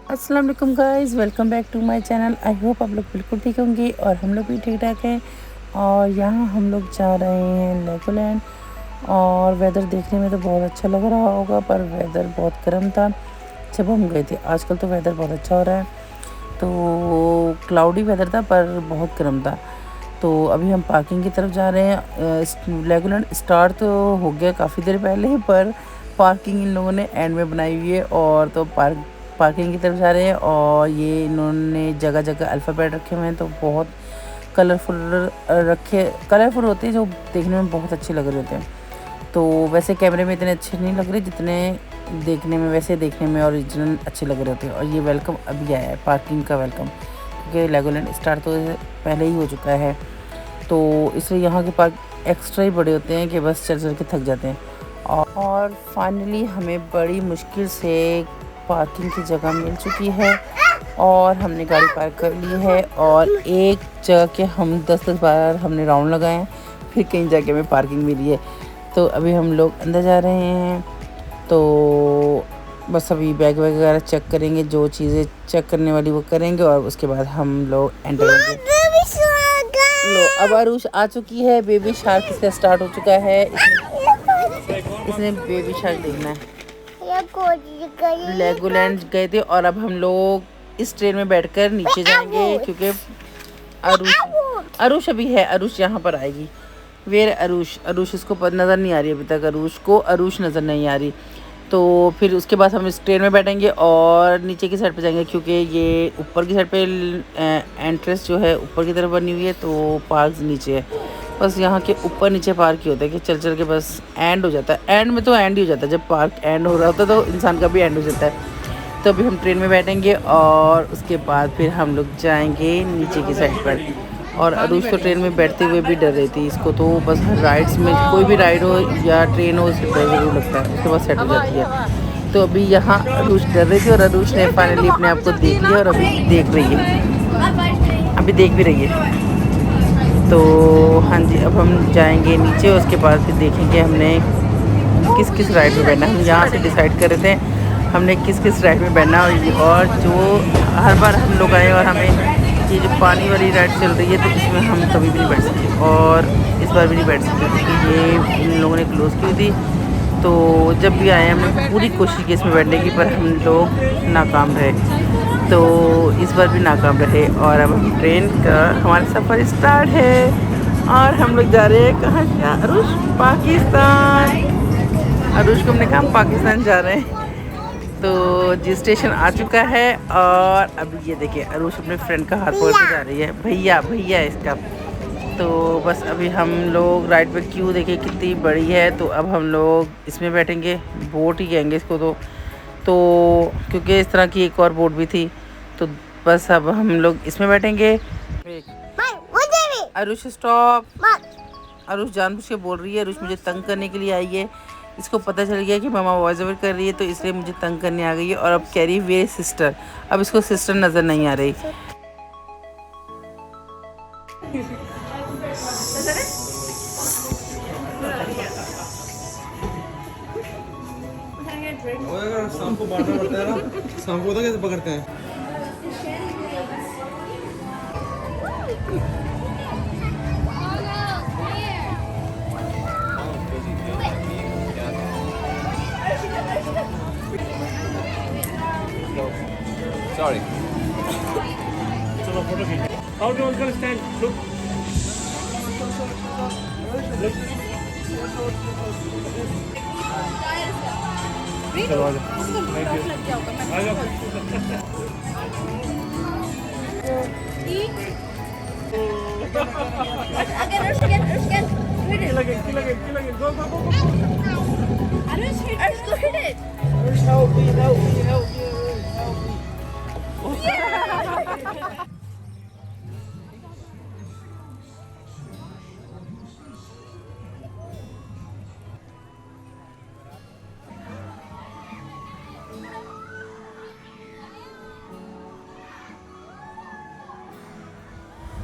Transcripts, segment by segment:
अस्सलाम वालेकुम guys, welcome back to my channel. I hope आप लोग बिल्कुल ठीक होंगे और हम लोग भी ठीक ठाक हैं। और यहाँ हम लोग जा रहे हैं लेगोलैंड। और वेदर देखने में तो बहुत अच्छा लग रहा होगा, पर वेदर बहुत गर्म था जब हम गए थे। आजकल तो वेदर बहुत अच्छा हो रहा है, तो क्लाउडी वेदर था पर बहुत गर्म था। तो अभी हम पार्किंग की तरफ जा रहे हैं। लेगोलैंड स्टार्ट तो हो गया काफ़ी देर पहले, पर पार्किंग इन लोगों ने एंड में बनाई हुई है। और तो पार्किंग की तरफ जा रहे हैं। और ये इन्होंने जगह जगह अल्फ़ाबेट रखे हुए हैं, तो बहुत कलरफुल होते हैं, जो देखने में बहुत अच्छे लग रहे होते हैं। तो वैसे कैमरे में इतने अच्छे नहीं लग रहे जितने देखने में ओरिजिनल अच्छे लग रहे होते हैं। और ये वेलकम अभी आया है, पार्किंग का वेलकम, क्योंकि लेगोलैंड स्टार्ट तो पहले ही हो चुका है। तो इसलिए यहाँ के पार्क एक्स्ट्रा ही बड़े होते हैं कि बस चल चल के थक जाते हैं। और फाइनली हमें बड़ी मुश्किल से पार्किंग की जगह मिल चुकी है और हमने गाड़ी पार्क कर ली है। और एक जगह के हम 10-10 बार हमने राउंड लगाए हैं, फिर कहीं जाके हमें पार्किंग मिली है। तो अभी हम लोग अंदर जा रहे हैं। तो बस अभी बैग वगैरह चेक करेंगे, जो चीज़ें चेक करने वाली वो करेंगे और उसके बाद हम लोग एंटर करेंगे। लो, अब आरुष आ चुकी है। बेबी शार्क इसका स्टार्ट हो चुका है। इसने बेबी शार्क देखना है। लेगोलैंड गए थे और अब हम लोग इस ट्रेन में बैठकर नीचे जाएंगे, क्योंकि अरुष अरुष अभी है। अरुष यहाँ पर आएगी। वेर अरुष इसको नज़र नहीं आ रही अभी तक। अरुष नज़र नहीं आ रही। तो फिर उसके बाद हम इस ट्रेन में बैठेंगे और नीचे की साइड पे जाएंगे, क्योंकि ये ऊपर की साइड पे एंट्रेंस जो है ऊपर की तरफ बनी हुई है, तो पार्क नीचे है। बस यहाँ के ऊपर नीचे पार्क ही होता है कि चल चल के बस एंड हो जाता है। एंड में तो एंड ही हो जाता है, जब पार्क एंड हो रहा होता है तो इंसान का भी एंड हो जाता है। तो अभी हम ट्रेन में बैठेंगे और उसके बाद फिर हम लोग जाएंगे नीचे की साइड पर। और अरुष तो ट्रेन में बैठते हुए भी डर रही थी। इसको तो बस राइड्स में कोई भी राइड हो या ट्रेन हो, इससे डर ज़रूर लगता है, उसके बाद सेट हो जाती है। तो अभी यहाँ अरुष डर रही थी और अरुष ने फाइनली अपने आप को देख लिया और अभी देख रही है, अभी देख भी रही है। तो हाँ जी, अब हम जाएंगे नीचे, उसके बाद फिर देखेंगे हमने किस किस राइड में बैठना है। हम यहाँ से डिसाइड कर रहे थे हमने किस किस राइड में बैठना है। और जो हर बार हम लोग आए और हमें ये जो पानी वाली राइड चल रही है, तो इसमें हम कभी भी नहीं बैठ सकते और इस बार भी नहीं बैठ सकते, क्योंकि ये इन लोगों ने क्लोज़ की थी। तो जब भी आए हमने पूरी कोशिश की इसमें बैठने की, पर हम लोग नाकाम रहे। तो इस बार भी नाकाम रहे। और अब हम ट्रेन का हमारा सफ़र स्टार्ट है और हम लोग जा रहे हैं कहाँ क्या अरुष? पाकिस्तान। अरुष को हमने कहा हम पाकिस्तान जा रहे हैं। तो जी स्टेशन आ चुका है और अभी ये देखिए अरुष अपने फ्रेंड का हाथ पकड़ के जा रही है। भैया भैया इसका। तो बस अभी हम लोग राइड पे क्यू देखिए कितनी बड़ी है। तो अब हम लोग इसमें बैठेंगे, बोट ही कहेंगे इसको। तो क्योंकि इस तरह की एक और बोट भी थी, तो बस अब हम लोग इसमें बैठेंगे। अरुष स्टॉप। अरुष जानबूझ के बोल रही है, अरुष मुझे तंग करने के लिए आई है। इसको पता चल गया कि मामा वॉइस ओवर कर रही है, तो इसलिए मुझे तंग करने आ गई है। और अब कह रही वे सिस्टर। अब इसको सिस्टर नज़र नहीं आ रही। शाम को बांटना पड़ता है ना, शाम को तो कैसे पकड़ते हैं। Sorry. चलो फोटो खींचो। How do you want to stand? Look. चलो आ जाओ। Thank you. आ जाओ। Go, go, go, go. Help me, help me, help me, help me.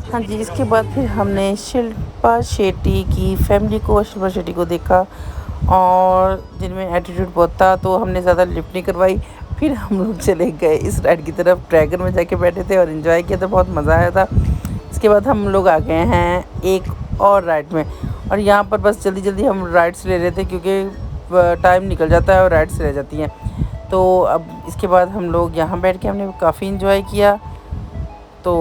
हाँ जी, इसके बाद फिर हमने शिल्पा शेट्टी की फैमिली को और शिल्पा शेट्टी को देखा, और जिनमें एटीट्यूड बहुत था, तो हमने ज़्यादा लिफ्ट नहीं करवाई। फिर हम लोग चले गए इस राइड की तरफ। ड्रैगन में जाके बैठे थे और एंजॉय किया था, बहुत मज़ा आया था। इसके बाद हम लोग आ गए हैं एक और राइड में, और यहाँ पर बस जल्दी जल्दी हम राइड्स ले रहे थे क्योंकि टाइम निकल जाता है और राइड्स रह जाती हैं। तो अब इसके बाद हम लोग यहाँ बैठ के हमने काफ़ी इन्जॉय किया। तो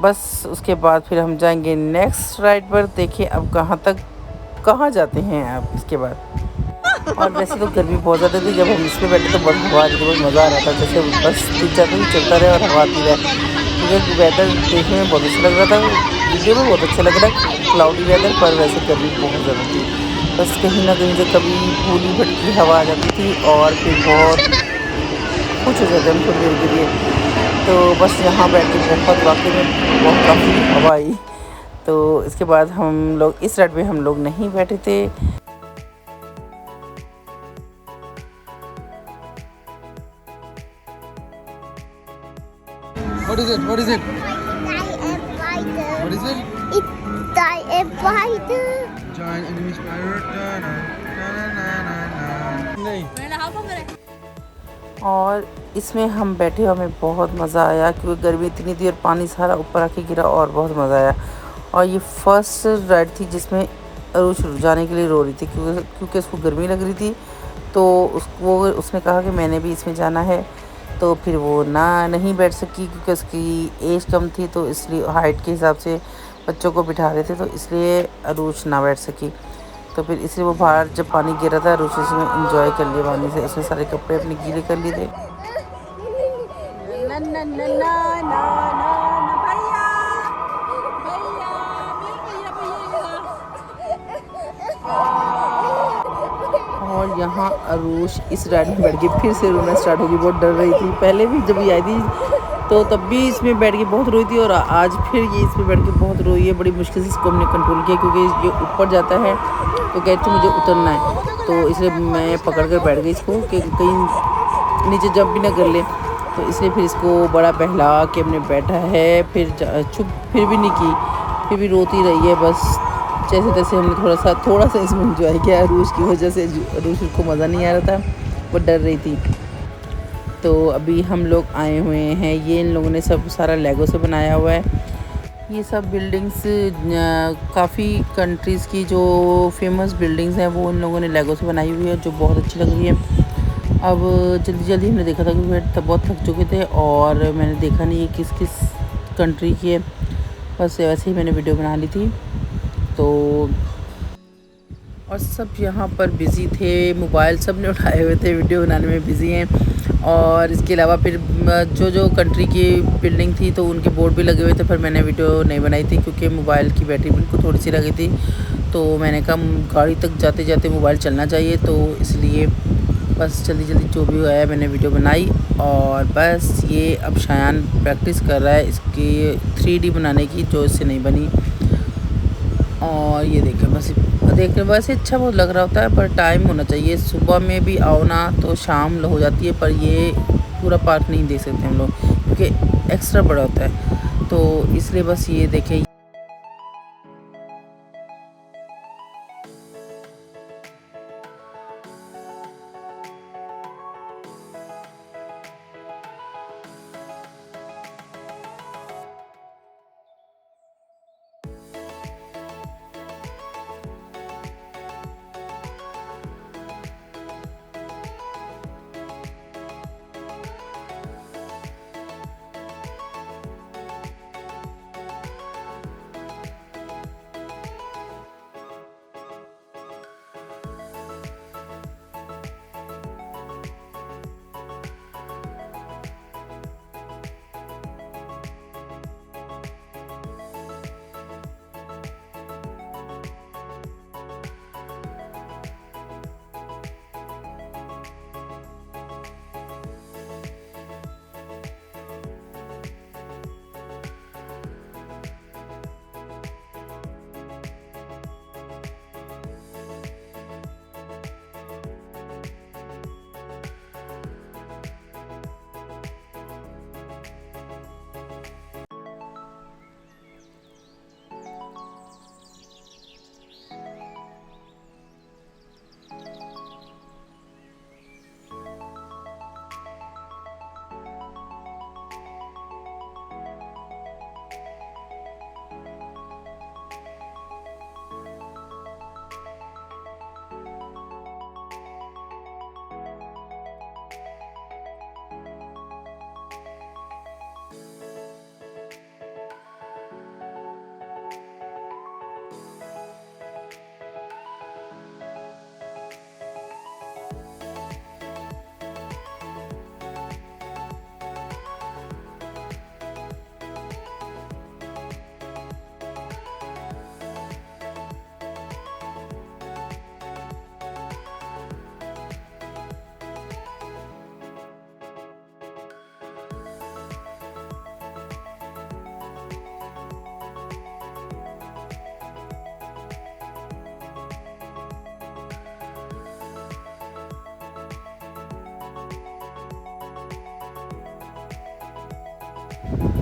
बस उसके बाद फिर हम जाएंगे नेक्स्ट राइड पर। देखिए अब कहाँ जाते हैं आप इसके बाद। और वैसे तो गर्मी बहुत ज़्यादा थी, जब हम इसमें बैठे तो बहुत हवा आ रही थी, बहुत मज़ा आ रहा था। जैसे बस तीन चलता रहे और हवा आती रहे, क्योंकि वेदर देखने में बहुत अच्छा लग रहा था। वीडियो में बहुत अच्छा लग रहा है क्लाउडी वेदर, पर वैसे गर्मी बहुत ज़्यादा थी। बस कहीं ना कहीं से कभी भूली भटकी हवा आ जाती थी और फिर बहुत कुछ हो जाता है थोड़ी देर के लिए। तो बस यहाँ बैठ के बहुत वाकई में बहुत काफ़ी हवा आई। तो इसके बाद हम लोग इस राइड में हम लोग नहीं बैठे थे। What is it? What is it? What is it? It's a spider. Giant enemy spider. नहीं। और इसमें हम बैठे हमें बहुत मज़ा आया, क्योंकि गर्मी इतनी थी और पानी सारा ऊपर आके गिरा और बहुत मज़ा आया। और ये फर्स्ट राइड थी जिसमें अरुष जाने के लिए रो रही थी, क्योंकि उसको गर्मी लग रही थी। तो उसने कहा कि मैंने भी इसमें जाना है। तो फिर वो नहीं बैठ सकी, क्योंकि उसकी एज कम थी, तो इसलिए हाइट के हिसाब से बच्चों को बिठा रहे थे, तो इसलिए अरुष ना बैठ सकी। तो फिर इसलिए वो बाहर जब पानी गिरा था, अरुष उसमें इंजॉय कर लिया पानी से। उसने सारे कपड़े अपने गीले कर लिए थे। और यहाँ अरुष इस राइड में बैठ के फिर से रोना स्टार्ट होगी। बहुत डर रही थी, पहले भी जब ये आई थी तो तब भी इसमें बैठ के बहुत रोई थी, और आज फिर ये इसमें बैठ के बहुत रोई है। बड़ी मुश्किल से इसको हमने कंट्रोल किया, क्योंकि ये ऊपर जाता है तो कहती मुझे उतरना है। तो इसलिए मैं पकड़ कर बैठ गई इसको कि कहीं नीचे जंप भी ना कर ले। तो इसलिए फिर इसको बड़ा बहला के हमने बैठा है। फिर चुप फिर भी नहीं की, फिर भी रोती रही है। बस जैसे तैसे हमने थोड़ा सा इसमें इंजॉय किया। अरुष की वजह से अरुष को मज़ा नहीं आ रहा था, वो डर रही थी। तो अभी हम लोग आए हुए हैं, ये इन लोगों ने सब सारा लेगो से बनाया हुआ है। ये सब बिल्डिंग्स काफ़ी कंट्रीज़ की जो फेमस बिल्डिंग्स हैं वो इन लोगों ने लेगो से बनाई हुई है, जो बहुत अच्छी लग रही है। अब जल्दी हमने देखा था, क्योंकि तब बहुत थक चुके थे और मैंने देखा नहीं ये किस किस कंट्री की है। बस वैसे ही मैंने वीडियो बना ली थी। तो और सब यहाँ पर बिज़ी थे, मोबाइल सब ने उठाए हुए थे, वीडियो बनाने में बिज़ी हैं। और इसके अलावा फिर जो कंट्री की बिल्डिंग थी तो उनके बोर्ड भी लगे हुए थे, पर मैंने वीडियो नहीं बनाई थी क्योंकि मोबाइल की बैटरी बिल्कुल थोड़ी सी लगी थी। तो मैंने कहा गाड़ी तक जाते जाते मोबाइल चलना चाहिए, तो इसलिए बस जल्दी जो भी हुआ है मैंने वीडियो बनाई। और बस ये अब शायान प्रैक्टिस कर रहा है इसकी 3D बनाने की, जो इससे नहीं बनी। और ये देखें, बस देखने वैसे अच्छा बहुत लग रहा होता है, पर टाइम होना चाहिए। सुबह में भी आओ ना तो शाम हो जाती है, पर ये पूरा पार्क नहीं देख सकते हम लोग, क्योंकि एक्स्ट्रा बड़ा होता है। तो इसलिए बस ये देखें।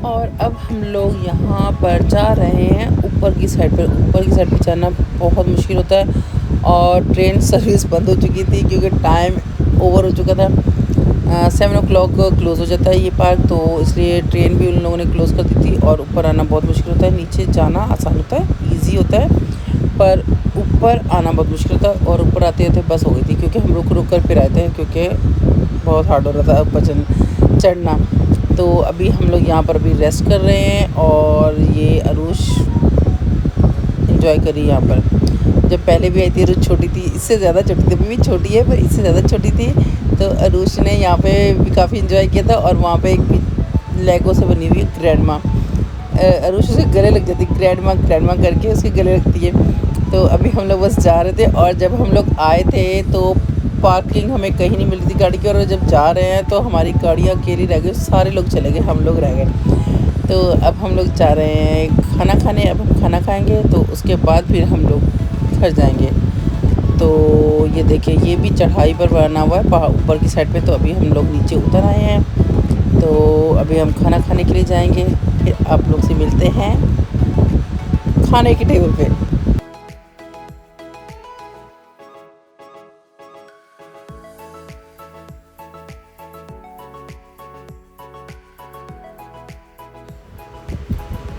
और अब हम लोग यहाँ पर जा रहे हैं ऊपर की साइड पर। ऊपर की साइड पर जाना बहुत मुश्किल होता है और ट्रेन सर्विस बंद हो चुकी थी क्योंकि टाइम ओवर हो चुका था। 7 o'clock क्लोज़ हो जाता है ये पार्क, तो इसलिए ट्रेन भी उन लोगों ने क्लोज़ कर दी थी। और ऊपर आना बहुत मुश्किल होता है। नीचे जाना आसान होता है, ईजी होता है, पर ऊपर आना बहुत मुश्किल होता है। और ऊपर आते आते बस हो गई थी क्योंकि हम रुक कर फिर आए थे क्योंकि बहुत हार्ड हो रहा था ऊपर चढ़ना। तो अभी हम लोग यहाँ पर अभी रेस्ट कर रहे हैं और ये अरूश एंजॉय करी यहाँ पर। जब पहले भी आई थी अरूश छोटी थी, इससे ज़्यादा छोटी थी, अभी भी छोटी है पर इससे ज़्यादा छोटी थी। तो अरूश ने यहाँ पे भी काफ़ी एंजॉय किया था। और वहाँ पे एक लेगो से बनी हुई ग्रैंड माँ, अरूश उसके गले लग जाती, ग्रैंड माँ करके उसके गले लगती है। तो अभी हम लोग बस जा रहे थे और जब हम लोग आए थे तो पार्किंग हमें कहीं नहीं मिल रही थी गाड़ी की। और जब जा रहे हैं तो हमारी गाड़ियाँ अकेली रह गई, सारे लोग चले गए, हम लोग रह गए। तो अब हम लोग जा रहे हैं खाना खाने। अब हम खाना खाएंगे तो उसके बाद फिर हम लोग घर जाएंगे। तो ये देखिए ये भी चढ़ाई पर बना हुआ है पहाड़ ऊपर की साइड पे। तो अभी हम लोग नीचे उतर आए हैं, तो अभी हम खाना खाने के लिए जाएंगे। फिर आप लोग से मिलते हैं खाने के टेबल पे।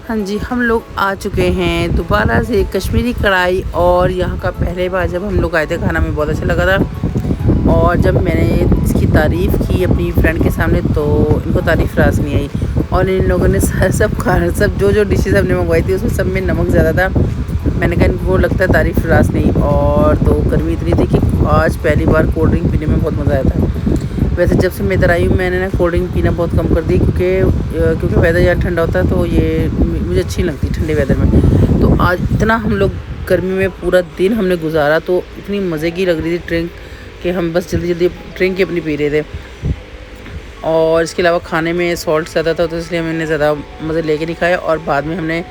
हाँ जी, हम लोग आ चुके हैं दोबारा से कश्मीरी कढ़ाई। और यहाँ का पहले बार जब हम लोग आए थे खाना में बहुत अच्छा लगा था। और जब मैंने इसकी तारीफ़ की अपनी फ्रेंड के सामने तो इनको तारीफ़ रास नहीं आई। और इन लोगों ने सब जो डिशेज़ हमने मंगवाई थी उसमें सब में नमक ज़्यादा था। मैंने कहा इनको लगता है तारीफ़ रास नहीं। और तो गर्मी इतनी थी कि आज पहली बार कोल्ड ड्रिंक पीने में बहुत मज़ा आया था। वैसे जब से मैं इधर आई हूँ मैंने ना कोल्ड ड्रिंक पीना बहुत कम कर दी क्योंकि वेदर यहाँ ठंडा होता है तो ये मुझे अच्छी नहीं लगती ठंडे वेदर में। तो आज इतना हम लोग गर्मी में पूरा दिन हमने गुजारा तो इतनी मज़े की लग रही थी ड्रिंक कि हम बस जल्दी ड्रिंक ही अपनी पी रहे थे। और इसके अलावा खाने में सॉल्ट ज़्यादा था तो इसलिए मैंने ज़्यादा मज़े लेके नहीं खाया। और बाद में हमने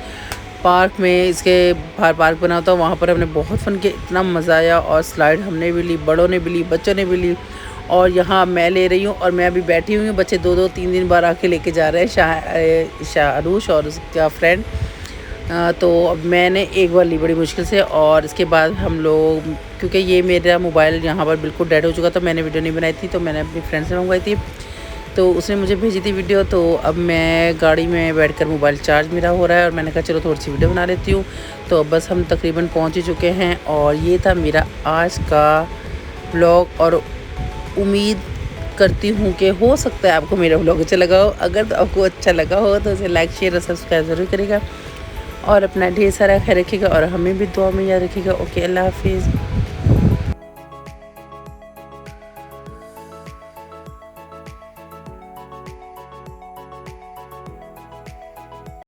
पार्क में इसके बाहर पार्क बना था वहाँ पर हमने बहुत फन किया, इतना मज़ा आया। और स्लाइड हमने भी ली, बड़ों ने भी ली, बच्चों ने भी ली। और यहाँ मैं ले रही हूँ और मैं अभी बैठी हुई हूँ। बच्चे 2-2 3 बार आके लेके जा रहे हैं, शाहरुश और उसका फ्रेंड। तो अब मैंने एक बार ली बड़ी मुश्किल से। और इसके बाद हम लोग क्योंकि ये मेरा मोबाइल यहाँ पर बिल्कुल डेड हो चुका था, मैंने वीडियो नहीं बनाई थी तो मैंने अपनी फ्रेंड से मंगवाई थी। तो उसने मुझे भेजी थी वीडियो। तो अब मैं गाड़ी में बैठकर मोबाइल चार्ज मेरा हो रहा है और मैंने कहा चलो थोड़ी सी वीडियो बना लेती हूँ। तो अब बस हम तकरीबन पहुँच ही चुके हैं। और ये था मेरा आज का व्लॉग। और उम्मीद करती हूँ कि हो सकता है आपको मेरा व्लॉग अच्छा लगा हो। अगर तो आपको अच्छा लगा हो तो उसे लाइक शेयर और सब्सक्राइब ज़रूर करेगा। और अपना ढेर सारा ख्याल रखिएगा और हमें भी दुआ में याद रखिएगा। ओके, अल्लाह हाफिज़।